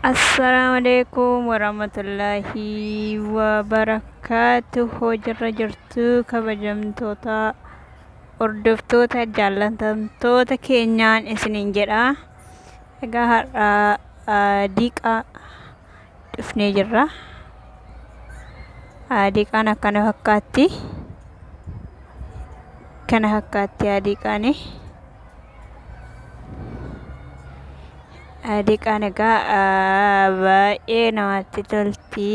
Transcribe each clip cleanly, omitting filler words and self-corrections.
Assalamualaikum warahmatullahi wabarakatuh. Hojirra jirtu kabajamtoota hordoftoota jaallatamtoota keenyaan isiniin jedha. Egaa har'a diiqaa dhufnee jirra. Diiqaan akkana fakkaatti. Kana fakkaatti diiqaani. Diiqaan egaa baay'ee namatti tolti.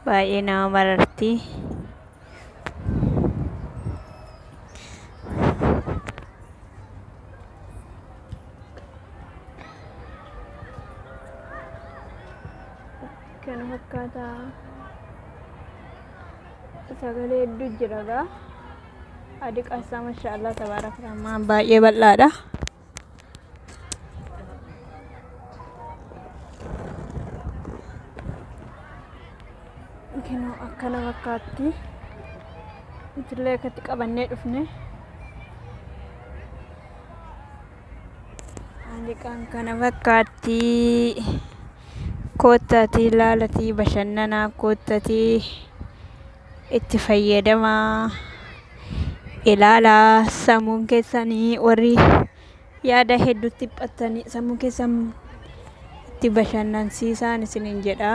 Baay'ee nama mararti. Kana fakkaata. Sagalee hedduu jira egaa. Diiqaan isaa maashaallah tabaarakallaa baay'ee bal'aadha. Kinoo akkana fakkaatti. Itillee akkatti qabannee dhufne. Diiqaan kana fakkaatti. Koottaatii ilaalatii bashannanaa, koottaatii itti fayyadamaa. Ilaalaa sammuun keessanii warri yaada hedduutti dhiphattanii sammuu keessan itti bashannansiisaan isiniin jedha.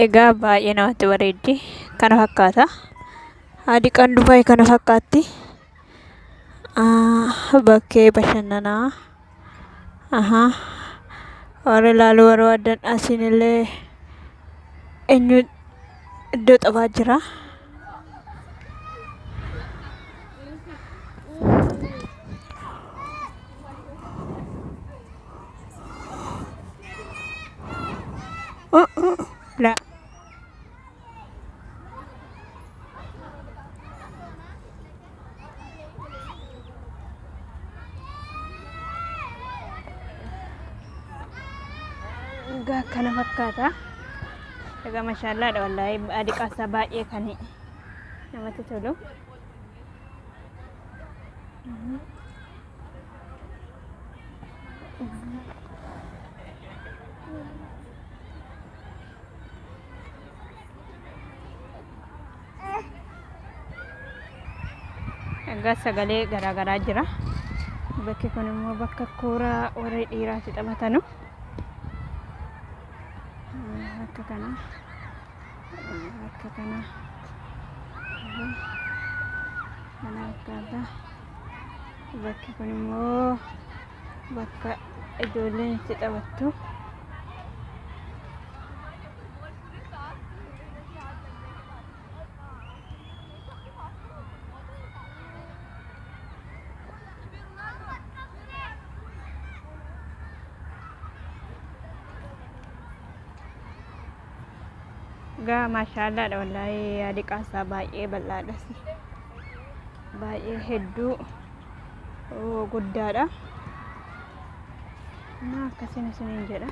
Egaa baay'ee namatti bareeddi. Kana fakkaata. Diiqaan Dubaay kana fakkaatti. Bakkee bashannanaa. Warri ilaaluu barbaadan asinillee eenyu iddoo taphaa jira. La. Egaa kana fakkaata. Egaa maashaallah wallaahi diiqaa isaa baay'ee kan namatti tolu. Egaa sagalee garaagaraa jira. Bakki kun immoo bakka kooraa warri dhiiraatti taphatanu. Akka kana. Akka kana. Kana fakkaata. Bakki kun immoo bakka ijoolleen itti taphattu. Egaa maashaallah wallaahi diiqaan isaa baay'ee bal'aadha. Baay'ee hedduu guddaadha. Akkasiin isiniin jedha.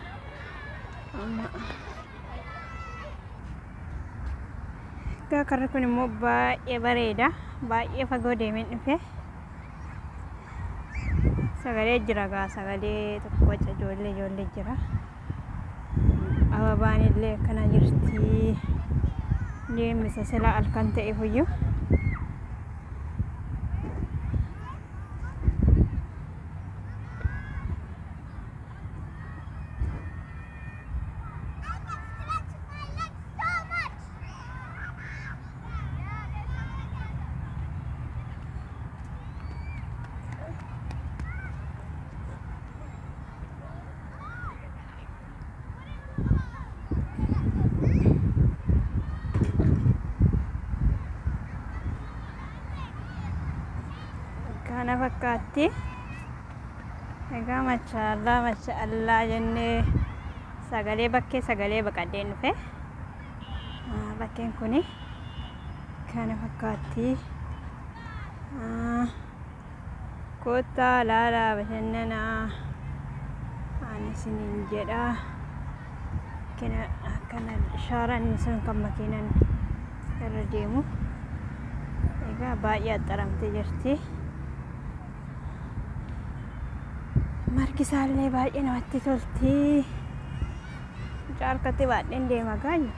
Egaa karri kun immoo baay'ee bareeda. Baay'ee fagoo deemeen dhufe. Sagalee jira egaa sagalee tokko ijoollee jira. Ababaan illee akkana jirti. Deemsa silaa halkan ta'e iyyuu. Kana fakkaatti. Egaa maashaallah jennee bakkee sagalee baqadeen dhufe. Bakkeen kuni kana fakkaatti. Koottaa ilaalaa bashannanaa. Ani isiniin jedha. Kana shaaraan sun kan makiinan irra deemu. Egaa baay'ee axxaramtee jirti. margi isaallee baay'ee namatti tolti. Mucaa harkatti baadheen deema gaayu.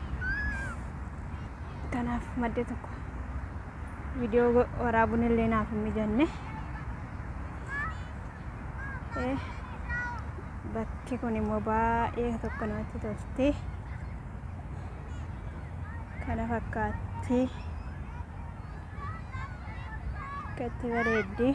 Kanaaf madde tokko viidiyoo waraabuun illee naaf hin mijanne. Bakki kun immoo baay'ee tokko namatti tolti. Kana fakkaatti akkatti bareeddi.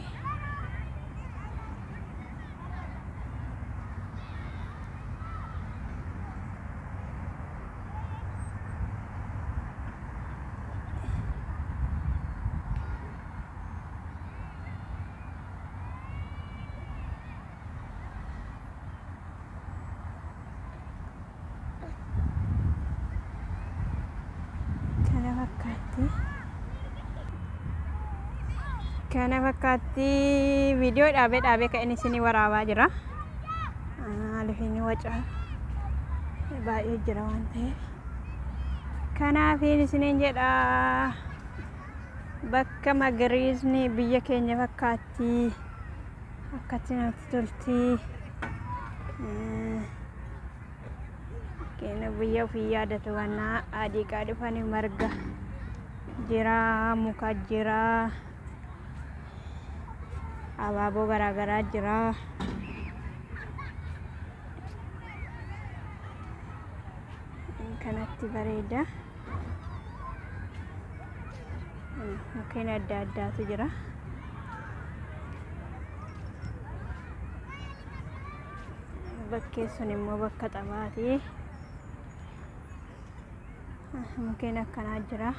Kana fakkaatti viidiyoo dhaabee kan inni isinii waraabaa jira. Lafni waca baay'ee jira waan ta'eef. Kanaaf isiniin jedha bakka magariisni biyya keenya fakkaatti akkatti namatti tolti. Keenya biyya ofii yaadatu wanna adii qaadhufanii marga jira, muka jira. Abaaboo garaagaraa jira. Kanatti bareeda. Mukkeen adda addaatu jira. Bakkeen sun immoo bakka taphaati. Mukkeen akkanaa jira.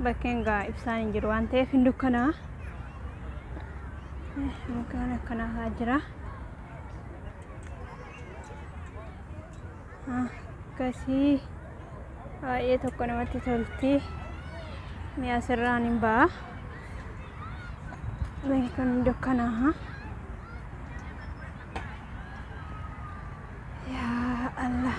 Bakkeen gaa ibsaan hin jiru waan ta'eef hin dukkanaa. Mukkeen akkanaa jira. Akkasii baay'ee tokko namatti tolti. Mi'a asirraan hin ba'a. Bakki kun hin dukkanaa. Yaa Allah.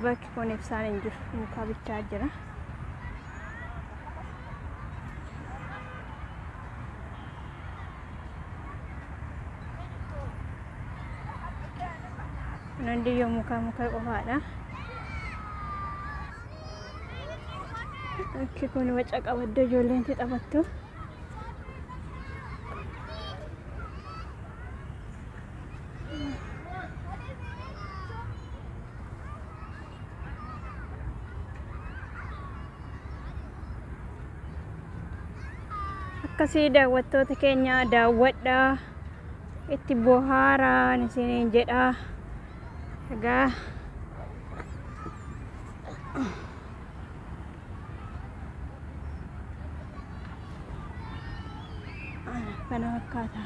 Bakki kun ibsaan hin jiru. Muka bichaa jira. Nandiyyoo muka qofaadha. Bakki kun waca qabadda ijoolleen itti taphattu. Akkasii daawwattoota keenya daawwadhaa, itti bohaaraa isiniin jedha. Egaa kana fakkaata.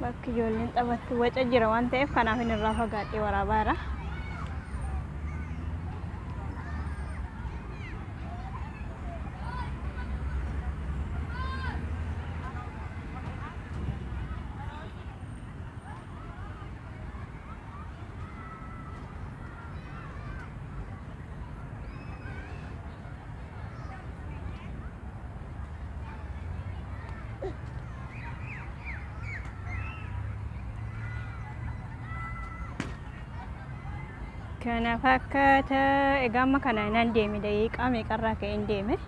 Bakki ijoolleen taphattu waca jira waan ta'eef kanaaf inni irraa fagaadhee waraabaa jira. Kana fakkaata. Egaa amma kana nan deeme daqiiqaa meeqarraa ka'een deeme.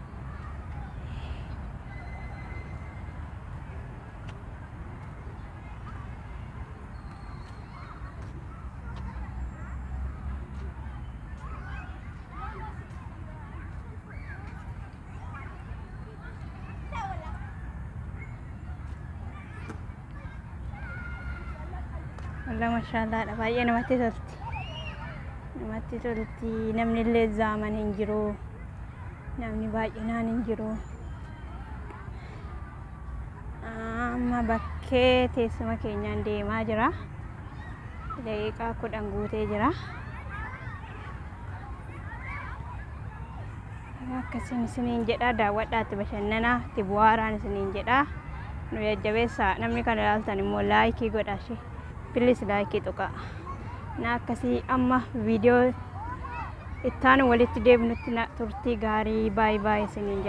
Wallah maashaallah baay'ee namatti tolti. Namatti tolti. Namni illee zaaman hin jiru. Namni baay'inaan hin jiru. Amma bakkee teessuma keenyaan deemaa jira. Daqiiqaa 10 guutee jira. akkasiin isiniin jedha. Daawwadhaatti bashannana itti bu'aaraan isiniin jedha. Nu jajjabeessaa. Namni kana ilaaltan immoo laayikii godhaa. Bilis laayikii tuqaa. Na akkasii amma viidiyoo itti aanu walitti deebinutti turtii gaarii baay'ee isiniin jedha.